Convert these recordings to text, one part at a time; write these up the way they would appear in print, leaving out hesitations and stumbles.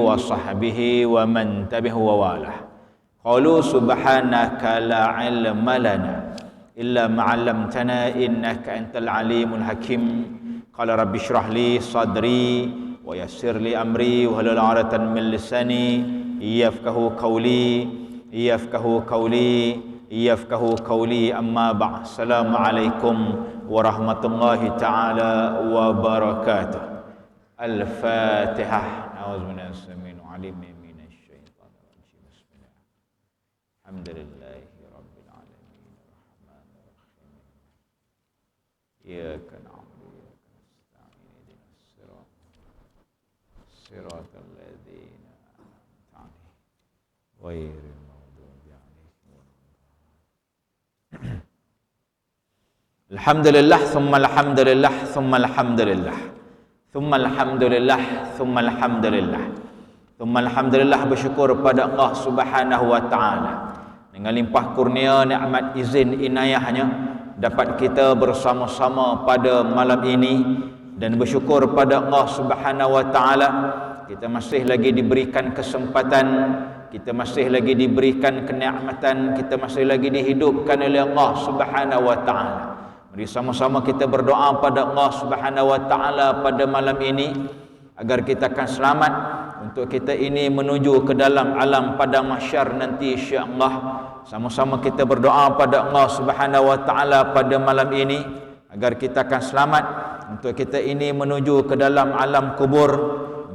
wa sahbihi wa man tabi'ahu wa walah. Qalu subhanaka la ilma lana illa ma 'allamtana innaka antal alimul hakim. Qala rabbi shrah li sadri wa yassir li amri wa hlul 'uqdatam min lisani yafqahu qawli amma ba'd. Assalamualaikum warahmatullahi taala wabarakatuh. Al-Fatihah. A'udzubillahi minasyaitonir rajim. Bismillahirrahmanirrahim. Alhamdulillahi rabbil alamin. Arrahmanirrahim. Iyyaka na'budu wa iyyaka nasta'in. Ihdinas siratal ladzina an'amta 'alaihim ghairil maghdubi 'alaihim. Alhamdulillah, thumma alhamdulillah, thumma alhamdulillah. Alhamdulillah, alhamdulillah, bersyukur pada Allah Subhanahu wa taala dengan limpah kurnia nikmat izin inayahnya dapat kita bersama-sama pada malam ini, dan bersyukur pada Allah Subhanahu wa taala kita masih lagi diberikan kesempatan, kita masih lagi diberikan kenikmatan, kita masih lagi dihidupkan oleh Allah Subhanahu wa taala. Mari sama-sama kita berdoa pada Allah Subhanahu wa taala pada malam ini agar kita akan selamat untuk kita ini menuju ke dalam alam padang mahsyar nanti insya-Allah. Sama-sama kita berdoa pada Allah Subhanahu wa taala pada malam ini agar kita akan selamat untuk kita ini menuju ke dalam alam kubur,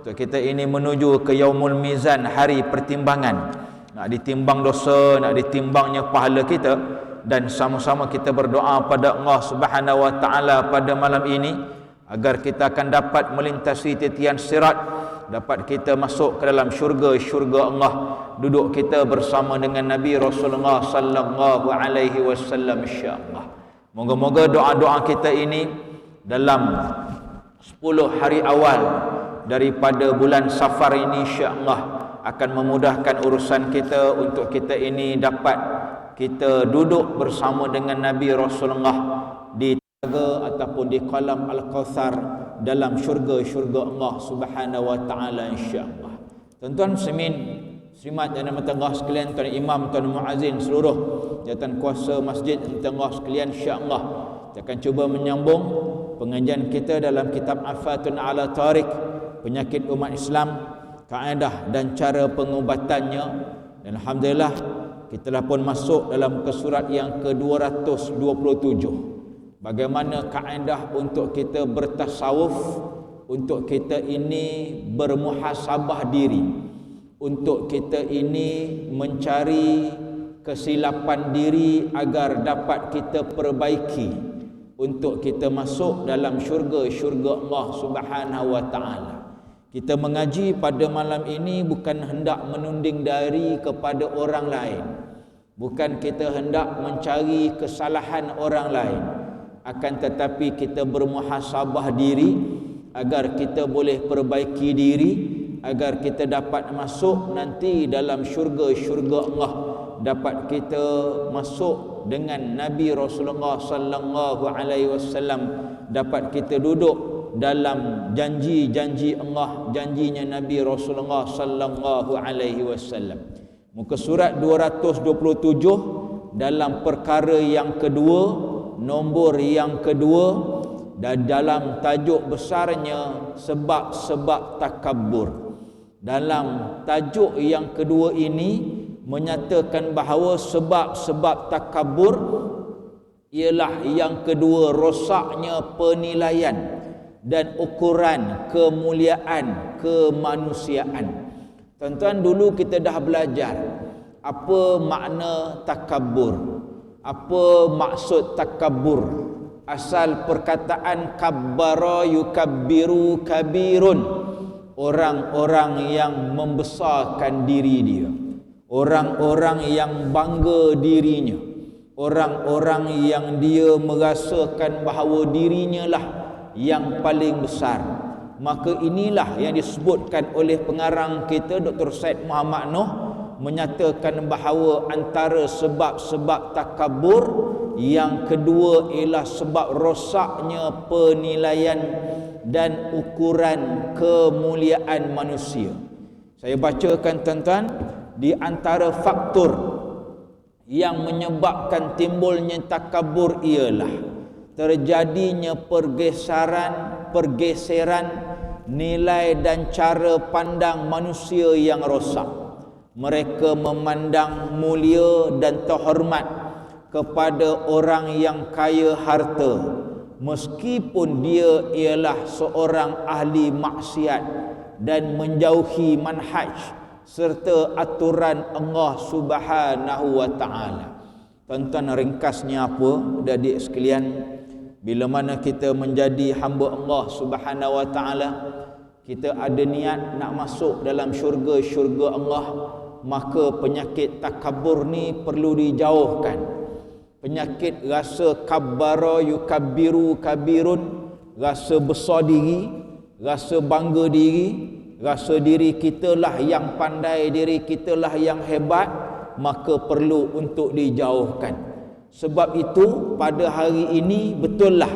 untuk kita ini menuju ke yaumul mizan, hari pertimbangan. Nak ditimbang dosa, nak ditimbangnya pahala kita, dan sama-sama kita berdoa pada Allah Subhanahu wa taala pada malam ini agar kita akan dapat melintasi titian sirat, dapat kita masuk ke dalam syurga Allah, duduk kita bersama dengan Nabi Rasulullah sallallahu alaihi wasallam insya-Allah. Moga-moga doa-doa kita ini dalam 10 hari awal daripada bulan Safar ini insya-Allah akan memudahkan urusan kita untuk kita ini dapat kita duduk bersama dengan Nabi Rasulullah di telaga ataupun di kolam Al-Kautsar dalam syurga-syurga Allah Subhanahu wa taala insya-Allah. Tuan-tuan muslimin, muslimat yang dirahmati Allah sekalian, tuan imam, tuan muazzin, seluruh jawatan kuasa masjid Allah sekalian, insya-Allah kita akan cuba menyambung pengajian kita dalam kitab Afatun ala Tariq, penyakit umat Islam, kaedah dan cara pengubatannya. Dan alhamdulillah kita dah pun masuk dalam ke surat yang ke-227. Bagaimana kaedah untuk kita bertasawuf, untuk kita ini bermuhasabah diri, untuk kita ini mencari kesilapan diri agar dapat kita perbaiki, untuk kita masuk dalam syurga-syurga Allah Subhanahu wa taala. Kita mengaji pada malam ini bukan hendak menunding diri kepada orang lain, bukan kita hendak mencari kesalahan orang lain, akan tetapi kita bermuhasabah diri agar kita boleh perbaiki diri, agar kita dapat masuk nanti dalam syurga-syurga Allah, dapat kita masuk dengan Nabi Rasulullah sallallahu alaihi wasallam, dapat kita duduk dalam janji-janji Allah, janjinya Nabi Rasulullah sallallahu alaihi wasallam. Muka surat 227 dalam perkara yang kedua, nombor yang kedua, dan dalam tajuk besarnya sebab-sebab takabbur. Dalam tajuk yang kedua ini menyatakan bahawa sebab-sebab takabbur ialah yang kedua, rosaknya penilaian dan ukuran kemuliaan kemanusiaan. Tuan-tuan, dulu kita dah belajar apa makna takabbur, apa maksud takabbur. Asal perkataan kabbara yukabbiru kabirun, orang-orang yang membesarkan diri dia, orang-orang yang bangga dirinya, orang-orang yang dia merasakan bahawa dirinya lah yang paling besar. Maka inilah yang disebutkan oleh pengarang kita Dr. Said Muhammad Noh, menyatakan bahawa antara sebab-sebab takabur yang kedua ialah sebab rosaknya penilaian dan ukuran kemuliaan manusia. Saya bacakan tuan-tuan, di antara faktor yang menyebabkan timbulnya takabur ialah terjadinya pergeseran nilai dan cara pandang manusia yang rosak. Mereka memandang mulia dan terhormat kepada orang yang kaya harta, meskipun dia ialah seorang ahli maksiat dan menjauhi manhaj serta aturan Allah Subhanahu wa taala. Tuan-tuan, ringkasnya apa, adik sekalian? Bila mana kita menjadi hamba Allah Subhanahu wa taala, kita ada niat nak masuk dalam syurga Allah, maka penyakit takabur ni perlu dijauhkan. Penyakit rasa kabbara yukabbiru kabirun, rasa besar diri, rasa bangga diri, rasa diri kitalah yang pandai, diri kitalah yang hebat, maka perlu untuk dijauhkan. Sebab itu pada hari ini betullah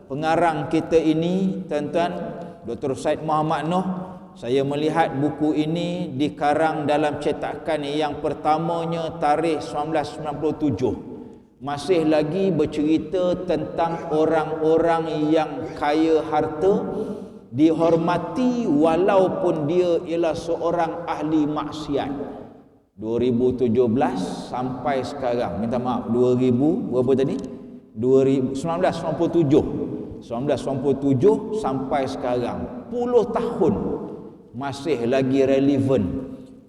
pengarang kita ini, tuan-tuan, Dr. Said Muhammad Noh, saya melihat buku ini dikarang dalam cetakan yang pertamanya tarikh 1997. Masih lagi bercerita tentang orang-orang yang kaya harta, dihormati walaupun dia ialah seorang ahli maksiat. 2017 sampai sekarang, minta maaf, 2000 berapa tadi? 1997 sampai sekarang, 10 tahun masih lagi relevan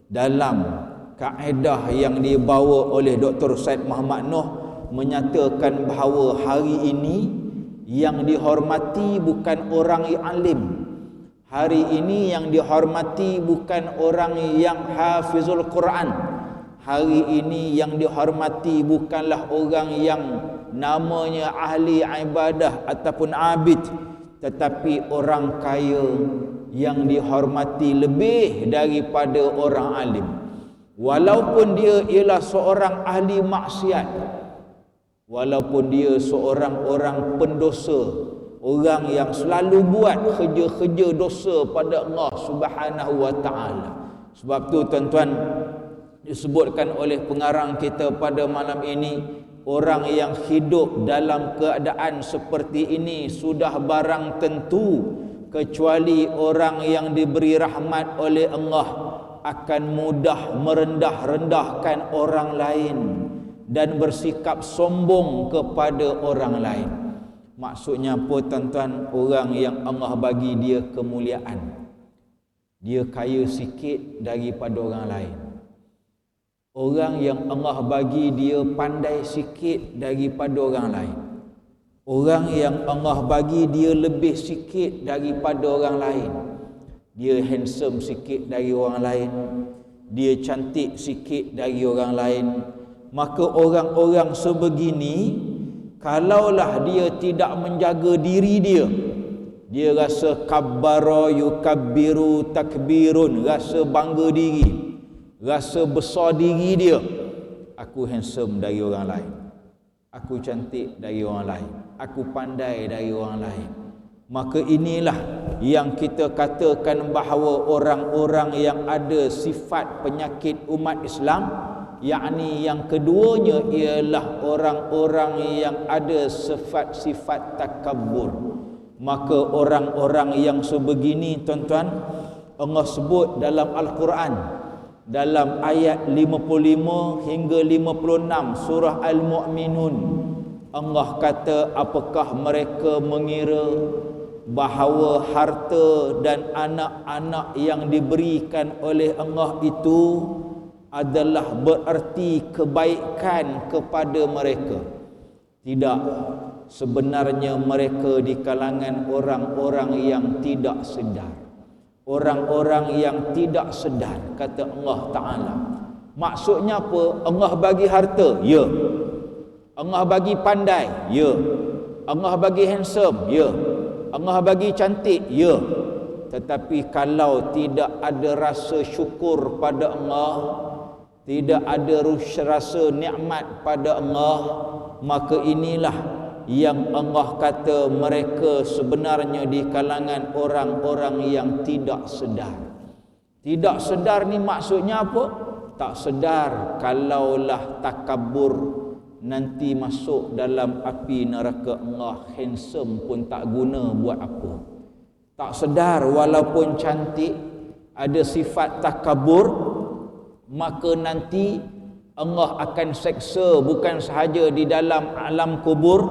dalam kaedah yang dibawa oleh Dr. Said Muhammad Noh, menyatakan bahawa hari ini yang dihormati bukan orang yang alim. Hari ini yang dihormati bukan orang yang hafizul Quran. Hari ini yang dihormati bukanlah orang yang namanya ahli ibadah ataupun abid, tetapi orang kaya yang dihormati lebih daripada orang alim. Walaupun dia ialah seorang ahli maksiat, walaupun dia seorang orang pendosa, orang yang selalu buat kerja-kerja dosa pada Allah Subhanahu wa taala. Sebab tu tuan-tuan, disebutkan oleh pengarang kita pada malam ini, orang yang hidup dalam keadaan seperti ini sudah barang tentu, kecuali orang yang diberi rahmat oleh Allah, akan mudah merendah-rendahkan orang lain dan bersikap sombong kepada orang lain. Maksudnya apa tuan-tuan? Orang yang Allah bagi dia kemuliaan, dia kaya sikit daripada orang lain. Orang yang Allah bagi dia pandai sikit daripada orang lain. Orang yang Allah bagi dia lebih sikit daripada orang lain. Dia handsome sikit dari orang lain, dia cantik sikit dari orang lain. Maka orang-orang sebegini, kalaulah dia tidak menjaga diri dia, dia rasa kabbara yukabbiru takbirun, rasa bangga diri, rasa besar diri dia. Aku handsome dari orang lain, aku cantik dari orang lain, aku pandai dari orang lain. Maka inilah yang kita katakan bahawa orang-orang yang ada sifat penyakit umat Islam, yakni yang keduanya ialah orang-orang yang ada sifat-sifat takabur. Maka orang-orang yang sebegini tuan-tuan, Allah sebut dalam Al-Quran, dalam ayat 55 hingga 56 surah Al-Mu'minun, Allah kata, apakah mereka mengira bahawa harta dan anak-anak yang diberikan oleh Allah itu adalah berarti kebaikan kepada mereka? Tidak, sebenarnya mereka di kalangan orang-orang yang tidak sedar. Orang-orang yang tidak sedar, kata Allah Ta'ala. Maksudnya apa? Allah bagi harta, ya. Allah bagi pandai, ya. Allah bagi handsome, ya. Allah bagi cantik, ya. Tetapi kalau tidak ada rasa syukur pada Allah, tidak ada rasa nikmat pada Allah, maka inilah yang Allah kata mereka sebenarnya di kalangan orang-orang yang tidak sedar. Tidak sedar ni maksudnya apa? Tak sedar kalaulah takabur nanti masuk dalam api neraka Allah, handsome pun tak guna buat apa. Tak sedar walaupun cantik ada sifat takabur, maka nanti Allah akan seksa bukan sahaja di dalam alam kubur,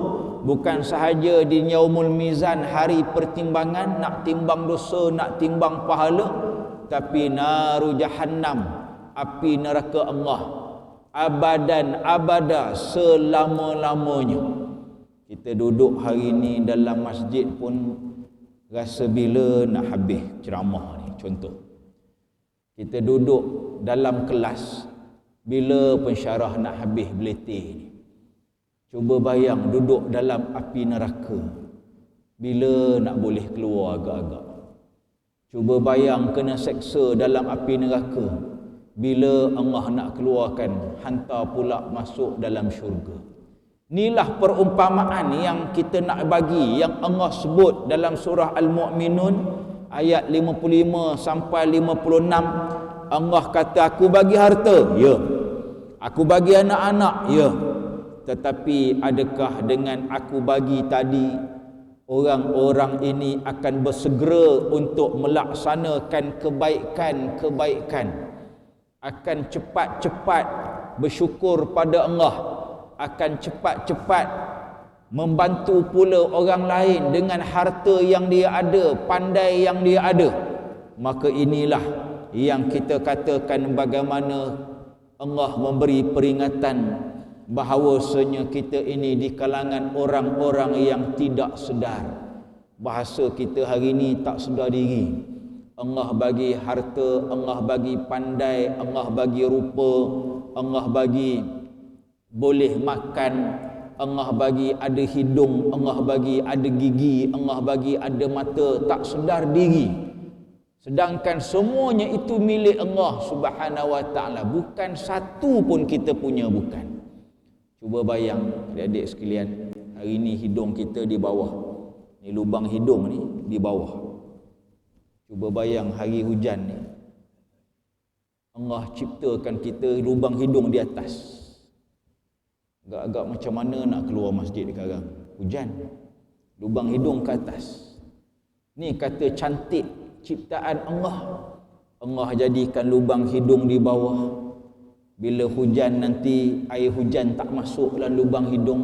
bukan sahaja di yaumul mizan, hari pertimbangan, nak timbang dosa, nak timbang pahala, tapi naru jahannam, api neraka Allah, abadan abada, selama-lamanya. Kita duduk hari ni dalam masjid pun rasa bila nak habis ceramah ni. Contoh, kita duduk dalam kelas, bila pensyarah nak habis beletih ni. Cuba bayang duduk dalam api neraka, bila nak boleh keluar agak-agak. Cuba bayang kena seksa dalam api neraka, bila Allah nak keluarkan, hantar pula masuk dalam syurga. Inilah perumpamaan yang kita nak bagi, yang Allah sebut dalam surah Al-Mu'minun ayat 55 sampai 56. Allah kata, aku bagi harta, ya. Aku bagi anak-anak, ya. Tetapi adakah dengan aku bagi tadi, orang-orang ini akan bersegera untuk melaksanakan kebaikan-kebaikan, akan cepat-cepat bersyukur pada Allah, akan cepat-cepat membantu pula orang lain dengan harta yang dia ada, pandai yang dia ada. Maka inilah yang kita katakan bagaimana Allah memberi peringatan bahawasanya kita ini di kalangan orang-orang yang tidak sedar. Bahasa kita hari ini tak sedar diri. Allah bagi harta, Allah bagi pandai, Allah bagi rupa, Allah bagi boleh makan, Allah bagi ada hidung, Allah bagi ada gigi, Allah bagi ada mata, tak sedar diri. Sedangkan semuanya itu milik Allah Subhanahu wa taala, bukan satu pun kita punya, bukan. Cuba bayang adik-adik sekalian, hari ni hidung kita di bawah. Ni lubang hidung ni di bawah. Cuba bayang hari hujan ni, Allah ciptakan kita lubang hidung di atas. Agak-agak macam mana nak keluar masjid sekarang? Hujan, lubang hidung ke atas. Ni kata cantik ciptaan Allah. Allah jadikan lubang hidung di bawah. Bila hujan nanti air hujan tak masuk dalam lubang hidung.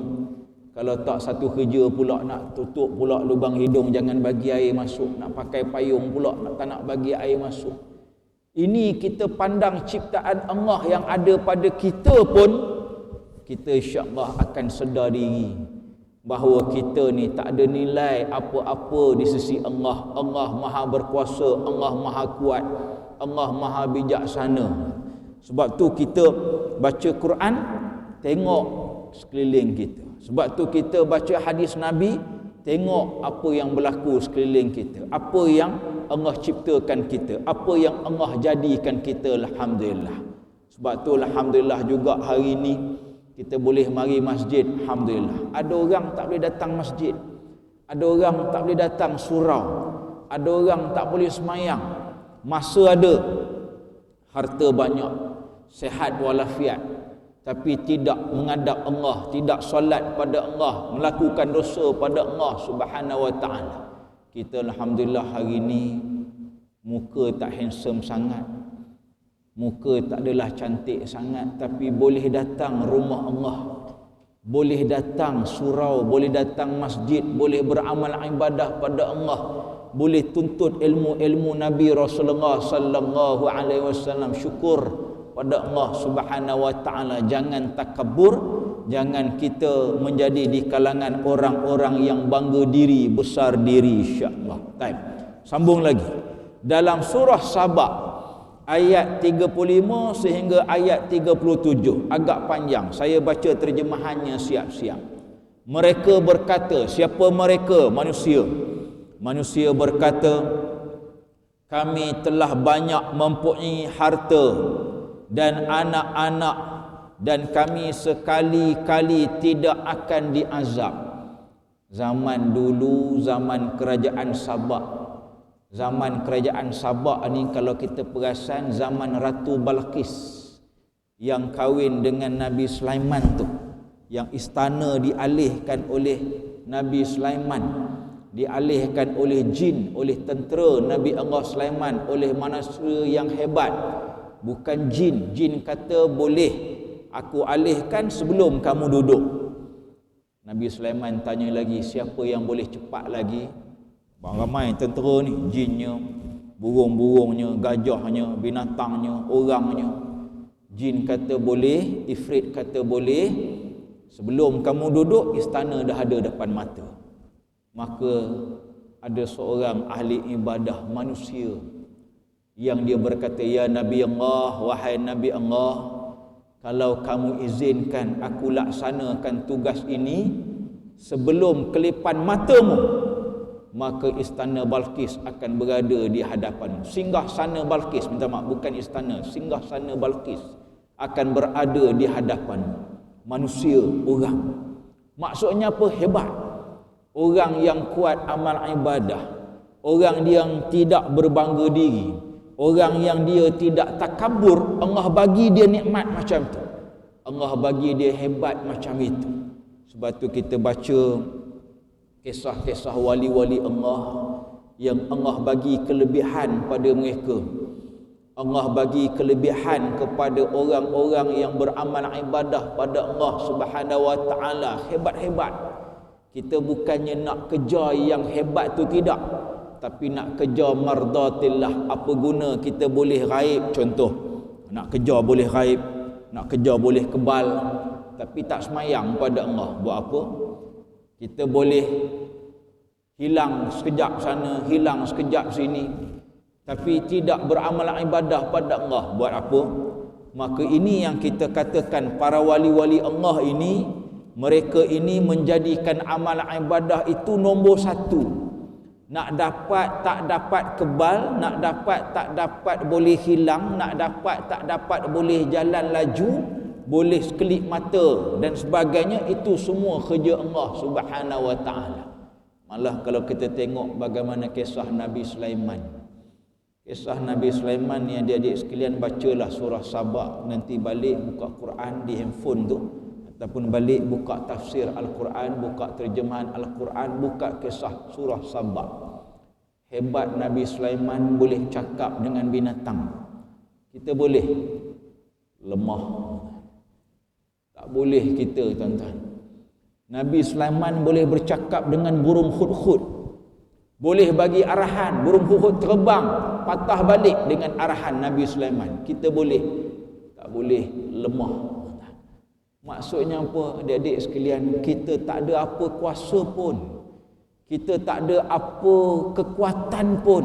Kalau tak satu kerja pula nak tutup pula lubang hidung, jangan bagi air masuk. Nak pakai payung pula, tak nak bagi air masuk. Ini kita pandang ciptaan Allah yang ada pada kita pun, kita insya-Allah akan sedar diri bahawa kita ni tak ada nilai apa-apa di sisi Allah. Allah Maha berkuasa, Allah Maha kuat, Allah Maha bijaksana. Sebab tu kita baca Quran, tengok sekeliling kita. Sebab tu kita baca hadis Nabi, tengok apa yang berlaku sekeliling kita, apa yang Allah ciptakan kita, apa yang Allah jadikan kita. Alhamdulillah. Sebab tu alhamdulillah juga hari ni kita boleh mari masjid. Alhamdulillah. Ada orang tak boleh datang masjid, ada orang tak boleh datang surau, ada orang tak boleh semayang. Masa ada, harta banyak, sehat walafiat, tapi tidak menghadap Allah, tidak solat pada Allah, melakukan dosa pada Allah Subhanahu wa taala. Kita alhamdulillah hari ni muka tak handsome sangat, muka tak adalah cantik sangat, tapi boleh datang rumah Allah, boleh datang surau, boleh datang masjid, boleh beramal ibadah pada Allah, boleh tuntut ilmu-ilmu Nabi Rasulullah sallallahu alaihi wasallam. Syukur pada Allah Subhanahu wa taala. Jangan takabur, jangan kita menjadi di kalangan orang-orang yang bangga diri, besar diri, insya-Allah. Baik. Sambung lagi. Dalam surah Saba ayat 35 sehingga ayat 37, agak panjang. Saya baca terjemahannya siap-siap. Mereka berkata, siapa mereka? Manusia. Manusia berkata, kami telah banyak mempunyai harta dan anak-anak, dan kami sekali-kali tidak akan diazab. Zaman dulu, zaman kerajaan Sabak, Zaman kerajaan Sabak ni kalau kita perasan zaman Ratu Balqis yang kahwin dengan Nabi Sulaiman tu, yang istana dialihkan oleh Nabi Sulaiman, dialihkan oleh jin, oleh tentera Nabi Allah Sulaiman, oleh manusia yang hebat. Bukan jin. Jin kata boleh aku alihkan sebelum kamu duduk. Nabi Sulaiman tanya lagi, siapa yang boleh cepat lagi? Ramai tentera ni, jinnya, burung-burungnya, gajahnya, binatangnya, orangnya. Jin kata boleh, ifrit kata boleh. Sebelum kamu duduk, istana dah ada depan mata. Maka ada seorang ahli ibadah manusia yang dia berkata, ya Nabi Allah, wahai Nabi Allah, kalau kamu izinkan aku laksanakan tugas ini sebelum kelipan matamu, maka istana Balqis akan berada di hadapanmu. Singgah sana Balqis, minta maaf, bukan istana, singgah sana Balqis akan berada di hadapanmu. Manusia, orang. Maksudnya apa? Hebat. Orang yang kuat amal ibadah, orang yang tidak berbangga diri, orang yang dia tidak takabur, Allah bagi dia nikmat macam tu. Allah bagi dia hebat macam itu. Sebab tu kita baca kisah-kisah wali-wali Allah yang Allah bagi kelebihan pada mereka. Allah bagi kelebihan kepada orang-orang yang beramal ibadah pada Allah Subhanahu wa taala, hebat-hebat. Kita bukannya nak kejar yang hebat tu, tidak, tapi nak kejar mardatillah. Apa guna kita boleh raib, contoh, nak kejar boleh raib, nak kejar boleh kebal, tapi tak semayang pada Allah. Buat apa? Kita boleh hilang sekejap sana, hilang sekejap sini, tapi tidak beramal ibadah pada Allah. Buat apa? Maka ini yang kita katakan para wali-wali Allah ini, mereka ini menjadikan amal ibadah itu nombor satu. Nak dapat tak dapat kebal, nak dapat tak dapat boleh hilang, nak dapat tak dapat boleh jalan laju, boleh sekelip mata dan sebagainya, itu semua kerja Allah Subhanahu wa taala. Malah kalau kita tengok bagaimana kisah Nabi Sulaiman. Kisah Nabi Sulaiman ni adik-adik sekalian, bacalah surah Sabak, nanti balik buka Quran di handphone tu, ataupun balik buka tafsir Al-Quran, buka terjemahan Al-Quran, buka kisah surah Sabak. Hebat Nabi Sulaiman boleh cakap dengan binatang. Kita boleh? Lemah. Tak boleh kita, tuan-tuan. Nabi Sulaiman boleh bercakap dengan burung hudhud. Boleh bagi arahan, burung hudhud terbang, patah balik dengan arahan Nabi Sulaiman. Kita boleh? Tak boleh, lemah. Maksudnya apa, adik-adik sekalian? Kita tak ada apa kuasa pun, kita tak ada apa kekuatan pun.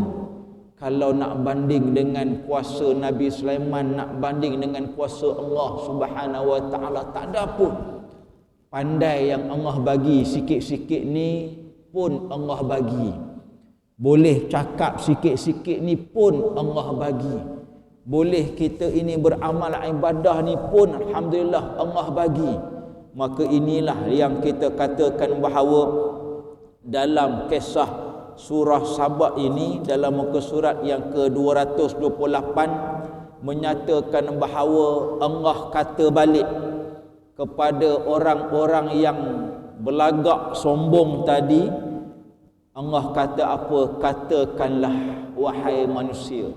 Kalau nak banding dengan kuasa Nabi Sulaiman, nak banding dengan kuasa Allah Subhanahu wa taala, tak ada apa. Pandai yang Allah bagi sikit-sikit ni pun Allah bagi. Boleh cakap sikit-sikit ni pun Allah bagi. Boleh kita ini beramal ibadah ni pun alhamdulillah Allah bagi. Maka inilah yang kita katakan bahawa dalam kisah surah Sabak ini, dalam muka surat yang ke-228, menyatakan bahawa Allah kata balik kepada orang-orang yang belagak sombong tadi. Allah kata apa? Katakanlah wahai manusia,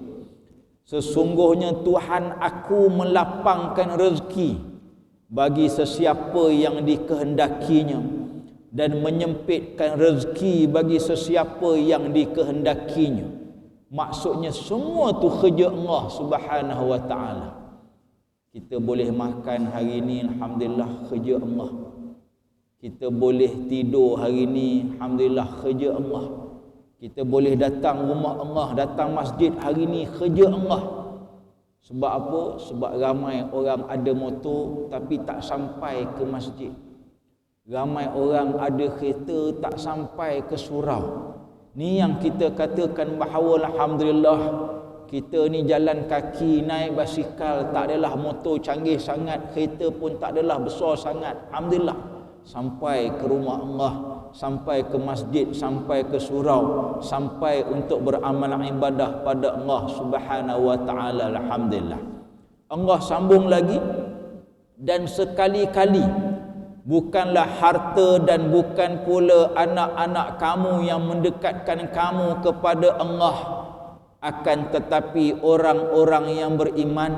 sesungguhnya Tuhan aku melapangkan rezeki bagi sesiapa yang dikehendakinya, dan menyempitkan rezeki bagi sesiapa yang dikehendakinya. Maksudnya semua tu kerja Allah Subhanahu wa taala. Kita boleh makan hari ni, alhamdulillah, kerja Allah. Kita boleh tidur hari ni, alhamdulillah, kerja Allah. Kita boleh datang rumah Allah, datang masjid hari ni, kerja Allah. Sebab apa? Sebab ramai orang ada motor tapi tak sampai ke masjid. Ramai orang ada kereta tak sampai ke surau. Ni yang kita katakan bahawa alhamdulillah, kita ni jalan kaki, naik basikal, tak adalah motor canggih sangat, kereta pun tak adalah besar sangat. Alhamdulillah, sampai ke rumah Allah sampai ke masjid, sampai ke surau, sampai untuk beramal ibadah pada Allah Subhanahu wa taala. Alhamdulillah. Allah sambung lagi, dan sekali-kali bukanlah harta dan bukan pula anak-anak kamu yang mendekatkan kamu kepada Allah, akan tetapi orang-orang yang beriman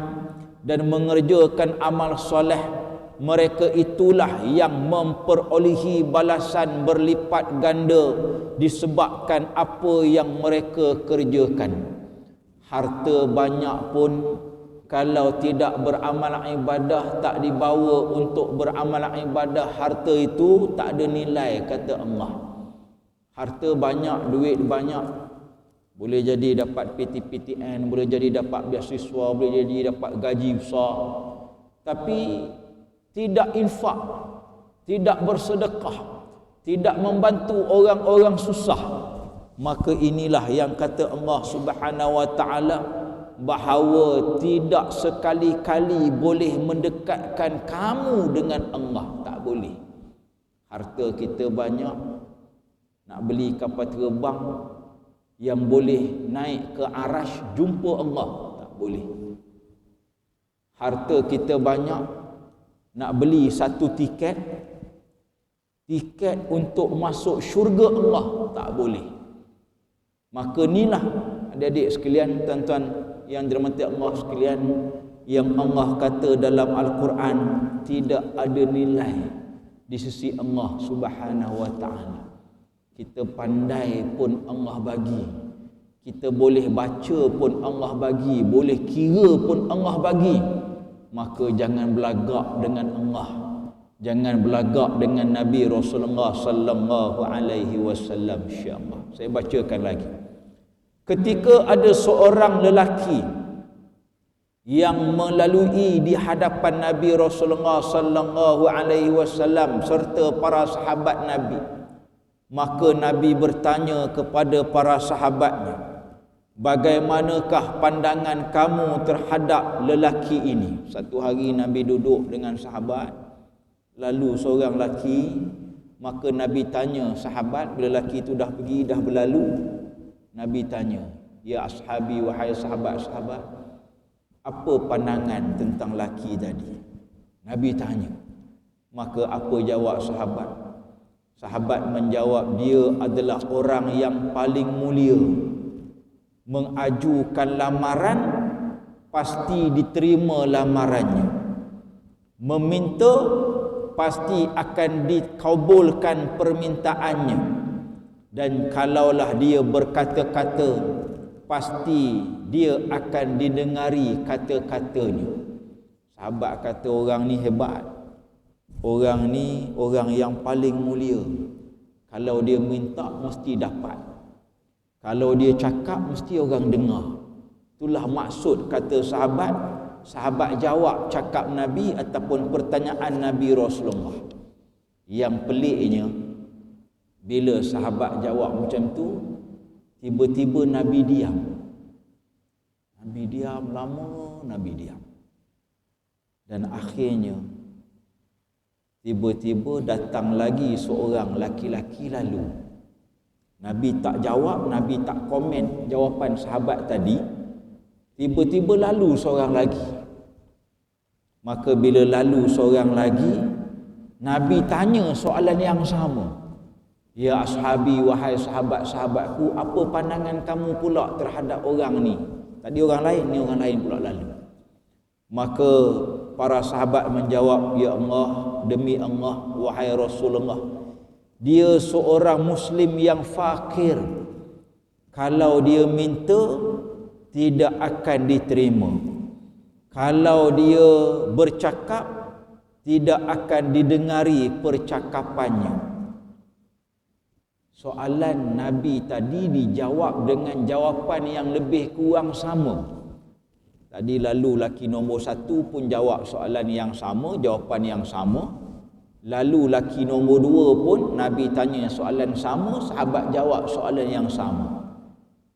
dan mengerjakan amal soleh, mereka itulah yang memperolehi balasan berlipat ganda disebabkan apa yang mereka kerjakan. Harta banyak pun kalau tidak beramal ibadah, tak dibawa untuk beramal ibadah, harta itu tak ada nilai, kata Allah. Harta banyak, duit banyak, boleh jadi dapat PTPTN, boleh jadi dapat beasiswa, boleh jadi dapat gaji besar, tapi tidak infak, tidak bersedekah, tidak membantu orang-orang susah, maka inilah yang kata Allah Subhanahu wa taala bahawa tidak sekali-kali boleh mendekatkan kamu dengan Allah. Tak boleh. Harta kita banyak, nak beli kapal terbang yang boleh naik ke arash jumpa Allah, tak boleh. Harta kita banyak, nak beli satu tiket untuk masuk syurga Allah, tak boleh. Maka inilah adik-adik sekalian, tuan-tuan yang dirahmati Allah sekalian, yang Allah kata dalam Al-Quran tidak ada nilai di sisi Allah Subhanahu wa taala. Kita pandai pun Allah bagi, kita boleh baca pun Allah bagi, boleh kira pun Allah bagi, maka jangan belagak dengan Allah, jangan belagak dengan Nabi Rasulullah sallallahu alaihi wasallam. Insya-Allah saya bacakan lagi. Ketika ada seorang lelaki yang melalui di hadapan Nabi Rasulullah sallallahu alaihi wasallam serta para sahabat Nabi, maka Nabi bertanya kepada para sahabatnya, bagaimanakah pandangan kamu terhadap lelaki ini? Satu hari Nabi duduk dengan sahabat, lalu seorang lelaki, maka Nabi tanya sahabat, bila lelaki itu dah pergi, dah berlalu, Nabi tanya, ya ashabi, wahai sahabat-sahabat, apa pandangan tentang lelaki tadi? Nabi tanya. Maka apa jawab sahabat? Sahabat menjawab, dia adalah orang yang paling mulia, mengajukan lamaran pasti diterima lamarannya, meminta pasti akan dikabulkan permintaannya, dan kalaulah dia berkata-kata pasti dia akan didengari kata-katanya. Sahabat kata, orang ni hebat, orang ni orang yang paling mulia, kalau dia minta mesti dapat, kalau dia cakap mesti orang dengar. Itulah maksud, kata sahabat. Sahabat jawab cakap Nabi ataupun pertanyaan Nabi Rasulullah. Yang peliknya, bila sahabat jawab macam tu, tiba-tiba Nabi diam. Nabi diam lama, Nabi diam. Dan akhirnya tiba-tiba datang lagi seorang laki-laki lalu. Nabi tak jawab, Nabi tak komen jawapan sahabat tadi. Tiba-tiba lalu seorang lagi. Maka bila lalu seorang lagi, Nabi tanya soalan yang sama. Ya ashabi, wahai sahabat-sahabatku, apa pandangan kamu pula terhadap orang ni? Tadi orang lain, ni orang lain pula lalu. Maka para sahabat menjawab, ya Allah, demi Allah, wahai Rasulullah, dia seorang Muslim yang fakir. Kalau dia minta, tidak akan diterima. Kalau dia bercakap, tidak akan didengari percakapannya. Soalan Nabi tadi dijawab dengan jawapan yang lebih kurang sama. Tadi lalu laki nombor 1 pun jawab soalan yang sama, jawapan yang sama. Lalu laki nombor 2 pun Nabi tanya soalan sama, sahabat jawab soalan yang sama.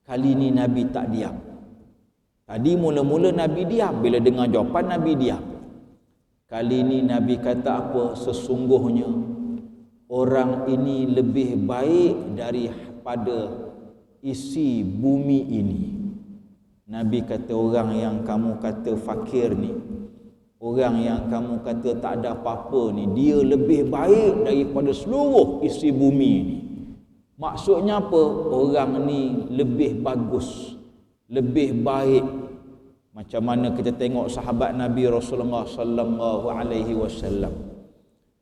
Kali ini Nabi tak diam. Tadi mula-mula Nabi diam, bila dengar jawapan Nabi diam. Kali ini Nabi kata apa? Sesungguhnya orang ini lebih baik daripada isi bumi ini. Nabi kata orang yang kamu kata fakir ni, orang yang kamu kata tak ada apa-apa ni, dia lebih baik daripada seluruh isi bumi ni. Maksudnya apa? Orang ni lebih bagus, lebih baik. Macam mana kita tengok sahabat Nabi Rasulullah sallallahu alaihi wasallam.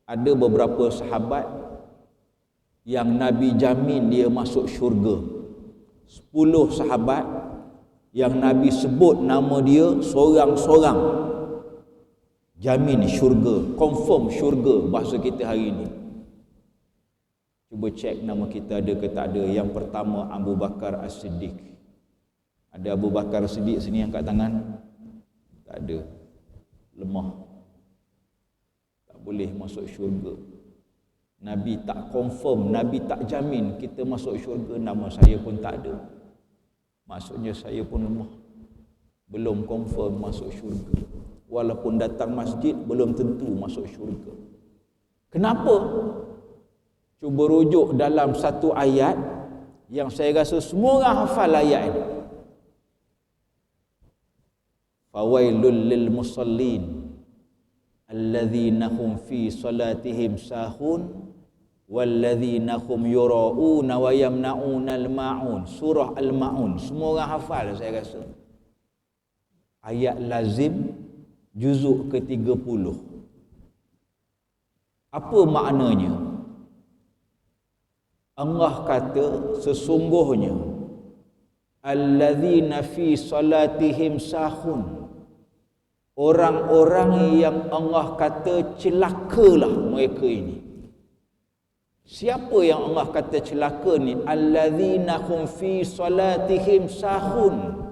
Ada beberapa sahabat yang Nabi jamin dia masuk syurga. 10 sahabat yang Nabi sebut nama dia sorang-sorang, jamin syurga, confirm syurga bahasa kita hari ini. Cuba cek nama kita ada ke tak ada. Yang pertama Abu Bakar As-Siddiq. Ada Abu Bakar As-Siddiq sini angkat tangan? Tak ada. Lemah. Tak boleh masuk syurga. Nabi tak confirm, Nabi tak jamin kita masuk syurga. Nama saya pun tak ada. Maksudnya saya pun lemah, belum confirm masuk syurga. Walaupun datang masjid belum tentu masuk syurga. Kenapa? Cuba rujuk dalam satu ayat yang saya rasa semua orang hafal ayat ini. Fawailul lil musallin alladzina hum fi salatihim sahun walladzina hum yura'una wa yamna'una al-ma'un. Surah Al-Ma'un. Semua orang hafal saya rasa. Ayat lazim juzuk ke-30. Apa maknanya? Allah kata sesungguhnya alladzina fi salatihim sahun, orang-orang yang Allah kata celakalah mereka ini. Siapa yang Allah kata celaka ni? Alladzina hum fi salatihim sahun,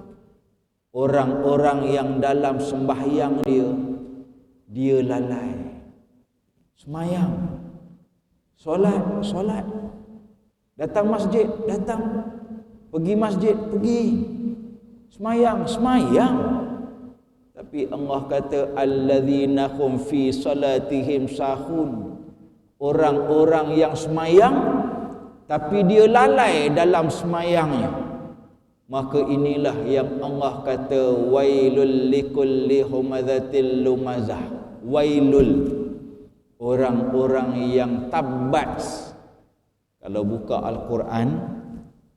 orang-orang yang dalam sembahyang dia lalai. Semayang, solat, datang masjid, datang, pergi masjid, pergi, semayang. Tapi Allah kata alladzina hum fi salatihim sahun, orang-orang yang semayang tapi dia lalai dalam semayangnya. Maka inilah yang Allah kata wailul likulli humadzatil lumazah. Wailul, orang-orang yang tabat. Kalau buka Al-Quran,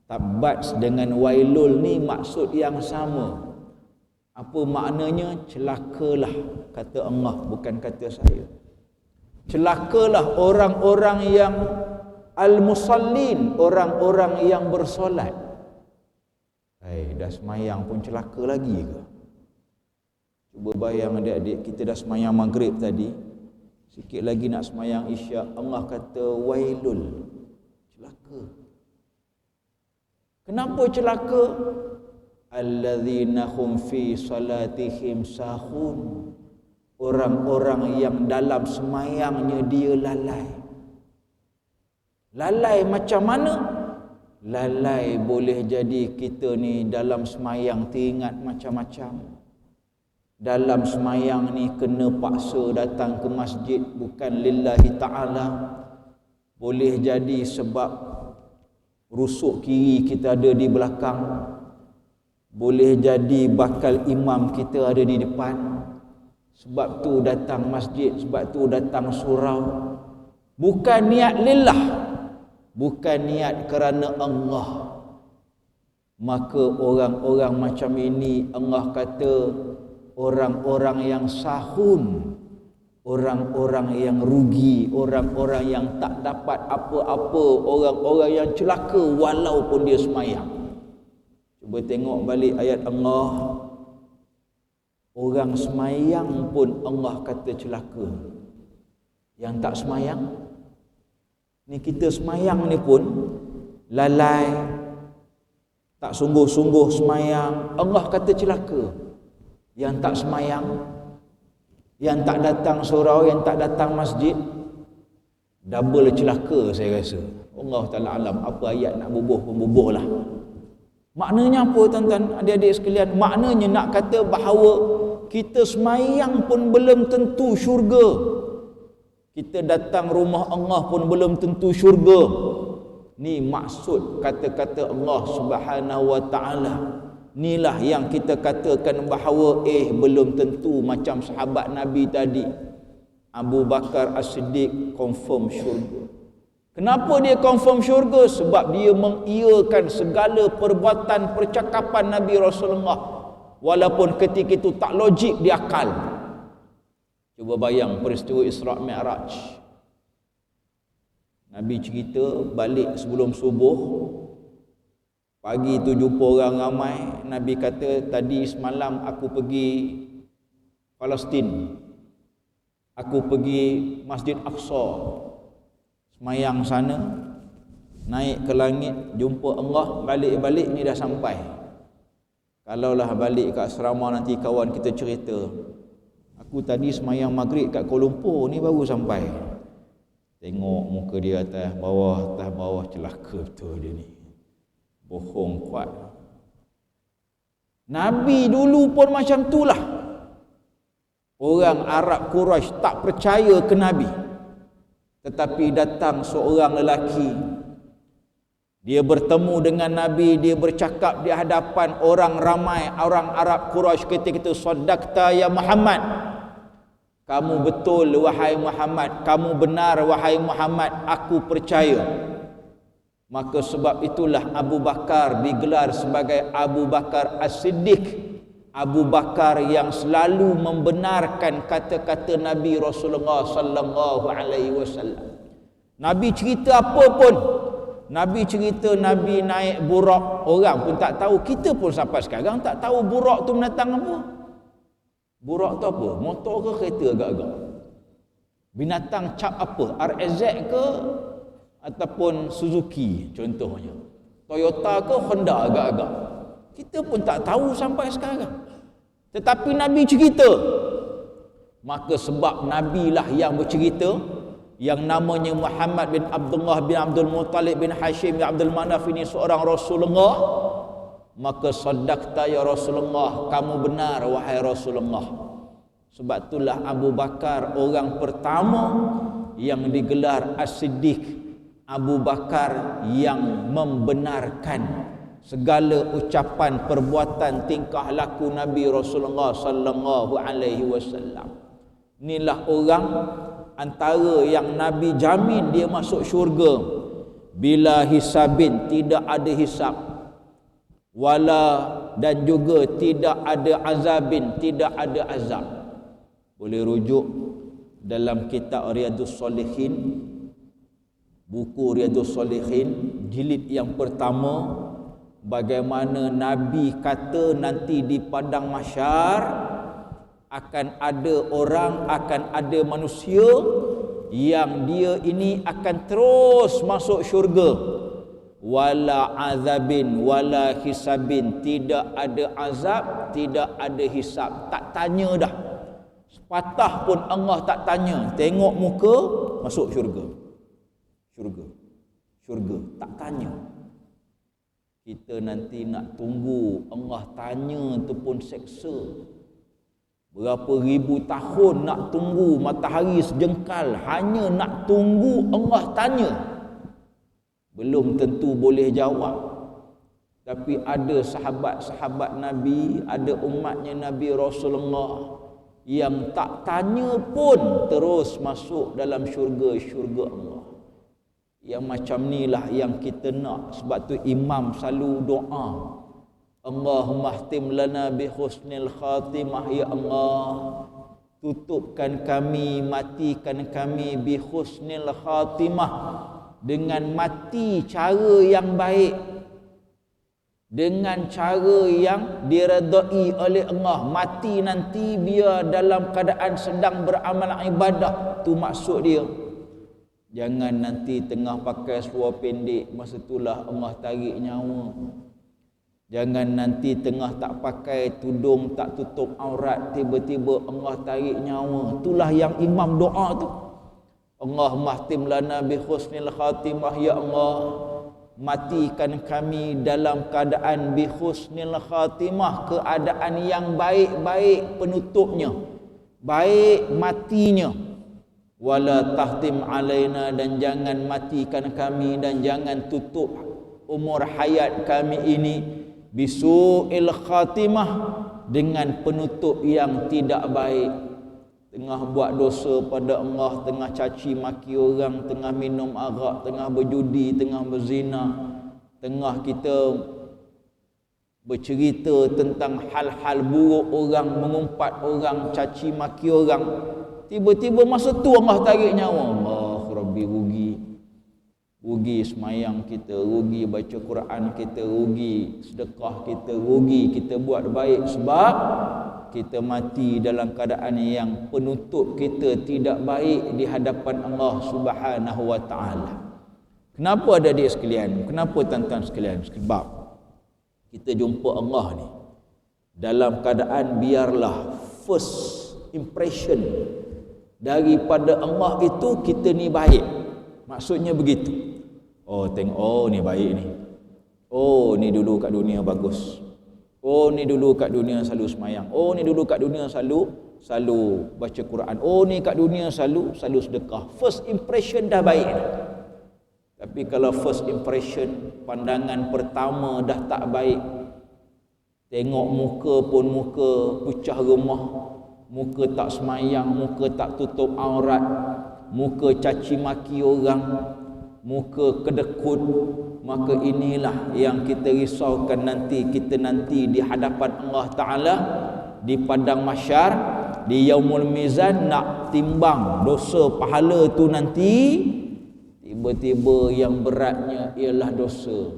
tabat dengan wailul ni maksud yang sama. Apa maknanya? Celakalah, kata Allah, bukan kata saya. Celakalah orang-orang yang al-musallin, orang-orang yang bersolat. Dah semayang pun celaka lagi ke? Cuba bayang adik-adik, kita dah semayang maghrib tadi, sikit lagi nak semayang isyak, Allah kata wailul, celaka. Kenapa celaka? Alladzina hum fi salatihim sahun, orang-orang yang dalam semayangnya dia lalai. Lalai macam mana? Lalai boleh jadi kita ni dalam semayang teringat macam-macam. Dalam semayang ni kena paksa datang ke masjid bukan lillahi ta'ala. Boleh jadi sebab rusuk kiri kita ada di belakang. Boleh jadi bakal imam kita ada di depan. Sebab tu datang masjid, sebab tu datang surau. Bukan niat lillah, bukan niat kerana Allah. Maka orang-orang macam ini Allah kata orang-orang yang sahun, orang-orang yang rugi, orang-orang yang tak dapat apa-apa, orang-orang yang celaka walaupun dia semayang. Cuba tengok balik ayat Allah. Orang semayang pun Allah kata celaka. Yang tak semayang, ni kita semayang ni pun lalai, tak sungguh-sungguh semayang, Allah kata celaka. Yang tak semayang, yang tak datang surau, yang tak datang masjid, double celaka saya rasa. Allah Ta'ala alam, apa ayat nak bubuh pun bubuh lah. Maknanya apa tuan-tuan, adik-adik sekalian? Maknanya nak kata bahawa kita semayang pun belum tentu syurga. Kita datang rumah Allah pun belum tentu syurga. Ni maksud kata-kata Allah Subhanahu wa taala. Inilah yang kita katakan bahawa belum tentu macam sahabat Nabi tadi. Abu Bakar As-Siddiq confirm syurga. Kenapa dia confirm syurga? Sebab dia mengiyakan segala perbuatan percakapan Nabi Rasulullah, walaupun ketika itu tak logik di akal. Cuba bayang peristiwa Isra' Mi'raj. Nabi cerita balik sebelum subuh. Pagi tu jumpa orang ramai. Nabi kata, tadi semalam aku pergi Palestin. Aku pergi Masjid Aqsa. Semayang sana. Naik ke langit. Jumpa Allah. Balik-balik ni dah sampai. Kalaulah balik kat asrama nanti kawan kita cerita, aku tadi semayang maghrib kat Kuala Lumpur ni baru sampai. Tengok muka dia atas bawah celaka betul dia ni. Bohong kuat. Nabi dulu pun macam itulah. Orang Arab Quraisy tak percaya ke Nabi. Tetapi datang seorang lelaki. Dia bertemu dengan Nabi, dia bercakap di hadapan orang ramai, orang Arab Quraisy ketika itu, "Saddaqta ya Muhammad." Kamu betul wahai Muhammad, kamu benar wahai Muhammad, aku percaya. Maka sebab itulah Abu Bakar digelar sebagai Abu Bakar As-Siddiq. Abu Bakar yang selalu membenarkan kata-kata Nabi Rasulullah sallallahu alaihi wasallam. Nabi cerita apa pun, Nabi cerita Nabi naik burak, orang pun tak tahu, kita pun sampai sekarang tak tahu burak tu binatang apa. Burak tu apa? Motor ke kereta agak-agak? Binatang cap apa? RZ ke ataupun Suzuki contohnya? Toyota ke Honda agak-agak? Kita pun tak tahu sampai sekarang. Tetapi Nabi cerita. Maka sebab Nabi lah yang bercerita, yang namanya Muhammad bin Abdullah bin Abdul Muttalib bin Hashim bin Abdul Manaf ini seorang Rasulullah, maka saddaqta ya Rasulullah, kamu benar wahai Rasulullah. Sebab itulah Abu Bakar orang pertama yang digelar As-Siddiq. Abu Bakar yang membenarkan segala ucapan, perbuatan, tingkah laku Nabi Rasulullah sallallahu alaihi wasallam. Inilah orang antara yang Nabi jamin dia masuk syurga bila hisabin, tidak ada hisab, wala, dan juga tidak ada azabin, tidak ada azab. Boleh rujuk dalam kitab Riyadhus Shalihin, buku Riyadhus Shalihin jilid yang pertama, bagaimana Nabi kata nanti di padang mahsyar akan ada orang, akan ada manusia yang dia ini akan terus masuk syurga. Wala azabin wala hisabin, tidak ada azab, tidak ada hisab. Tak tanya dah. Sepatah pun Allah tak tanya. Tengok muka, masuk syurga. Syurga. Tak tanya. Kita nanti nak tunggu Allah tanya tu pun seksa. Berapa ribu tahun nak tunggu matahari sejengkal hanya nak tunggu Allah tanya. Belum tentu boleh jawab. Tapi ada sahabat-sahabat Nabi, ada umatnya Nabi Rasulullah yang tak tanya pun terus masuk dalam syurga Allah. Yang macam inilah yang kita nak. Sebab tu imam selalu doa, Allahumma khtim lana bi husnil khatimah, ya Allah, tutupkan kami, matikan kami bi husnil khatimah, dengan mati cara yang baik, dengan cara yang diredai oleh Allah. Mati nanti biar dalam keadaan sedang beramal ibadah, tu maksud dia. Jangan nanti tengah pakai seluar pendek, masa itulah Allah tarik nyawa. Jangan nanti tengah tak pakai tudung, tak tutup aurat, tiba-tiba Allah tarik nyawa. Itulah yang imam doa tu. Allahumma khtim lana bi husnil khatimah, ya Allah, matikan kami dalam keadaan bi husnil khatimah, keadaan yang baik-baik penutupnya, baik matinya. wala tahtim alaina, dan jangan matikan kami dan jangan tutup umur hayat kami ini bisu'il khatimah, dengan penutup yang tidak baik. Tengah buat dosa pada Allah, tengah caci maki orang, tengah minum arak, tengah berjudi, tengah berzina, tengah kita bercerita tentang hal-hal buruk orang, mengumpat orang, caci maki orang. Tiba-tiba masa tu Allah tarik nyawa. Allah Rabbi, rugi semayang kita, rugi baca Quran kita, rugi sedekah kita, rugi kita buat baik, sebab kita mati dalam keadaan yang penutup kita tidak baik di hadapan Allah Subhanahu wa taala. Kenapa adik-adik sekalian? Kenapa tuan-tuan sekalian? Sebab kita jumpa Allah ni dalam keadaan biarlah first impression daripada Allah itu kita ni baik. Maksudnya begitu. Oh tengok, oh ni baik ni. Oh ni dulu kat dunia bagus. Oh ni dulu kat dunia selalu semayang. Oh ni dulu kat dunia selalu baca Quran. Oh ni kat dunia selalu sedekah. First impression dah baik dah. Tapi kalau first impression, pandangan pertama dah tak baik, tengok muka pun muka pucah remah, muka tak semayang, muka tak tutup aurat, muka caci maki orang, muka kedekut, maka inilah yang kita risaukan nanti. Kita nanti di hadapan Allah Ta'ala di padang mahsyar, di yaumul mizan, nak timbang dosa pahala tu nanti, tiba-tiba yang beratnya ialah dosa.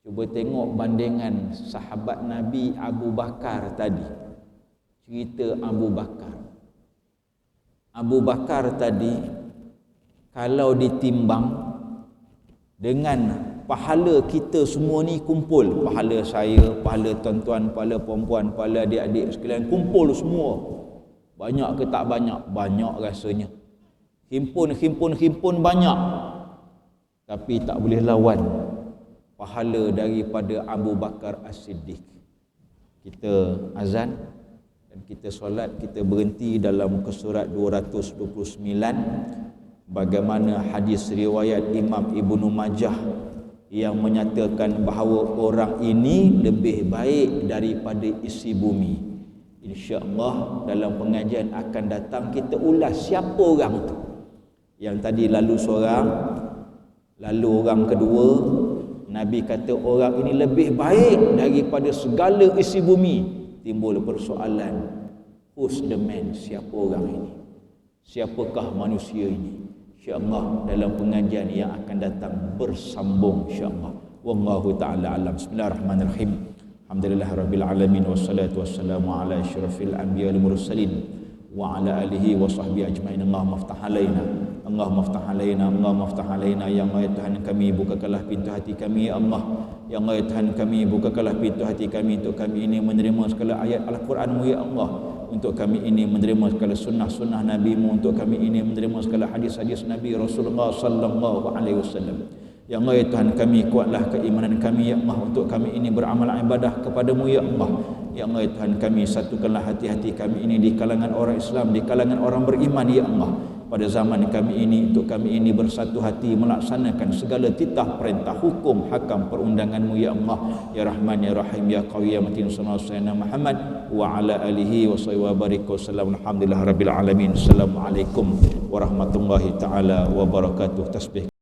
Cuba tengok bandingan sahabat Nabi Abu Bakar tadi. Cerita Abu Bakar. Abu Bakar tadi kalau ditimbang dengan pahala kita semua ni kumpul, pahala saya, pahala tuan-tuan, pahala perempuan, pahala adik-adik sekalian, kumpul semua, banyak ke tak banyak? Banyak rasanya. Himpun banyak, tapi tak boleh lawan pahala daripada Abu Bakar As-Siddiq. Kita azan dan kita solat, kita berhenti dalam muka surat 229, bagaimana hadis riwayat Imam Ibnu Majah yang menyatakan bahawa orang ini lebih baik daripada isi bumi. InsyaAllah dalam pengajian akan datang kita ulas siapa orang tu. Yang tadi lalu seorang, lalu orang kedua, Nabi kata orang ini lebih baik daripada segala isi bumi. Timbul persoalan, who's the man? Siapa orang ini? Siapakah manusia ini? InsyaAllah dalam pengajian yang akan datang bersambung insyaAllah. Wallahu ta'ala alam. Bismillahirrahmanirrahim. Alhamdulillahirabbil alamin, wassalatu wassalamu ala asyrafil anbiya wal mursalin wa ala alihi wa sahbihi ajmain. Allahumma iftah alaina, Allahumma iftah alaina, Allahumma iftah alaina. Ya Allah ya Tuhan kami, bukakanlah pintu hati kami ya Allah. Ya Allah ya Tuhan kami, bukakanlah pintu hati kami untuk kami ini menerima segala ayat Al-Quran-Mu ya Allah, untuk kami ini menerima segala sunnah-sunnah Nabi-Mu, untuk kami ini menerima segala hadis-hadis Nabi Rasulullah sallallahu alaihi wasallam. Ya Allah ya Tuhan kami, kuatlah keimanan kami ya Allah, untuk kami ini beramal ibadah kepadamu ya Allah. Ya Allah ya Tuhan kami, satukanlah hati-hati kami ini di kalangan orang Islam, di kalangan orang beriman ya Allah. Pada zaman kami ini, untuk kami ini bersatu hati melaksanakan segala titah perintah, hukum, hakam, perundangan-Mu ya Allah. Ya Rahman ya Rahim ya Qawi ya Matin, sallallahu alaihi wasallam Muhammad wa ala alihi wa sahbihi wa barik wasallam. Alhamdulillah rabbil alamin. Assalamualaikum warahmatullahi taala wabarakatuh. Tasbih.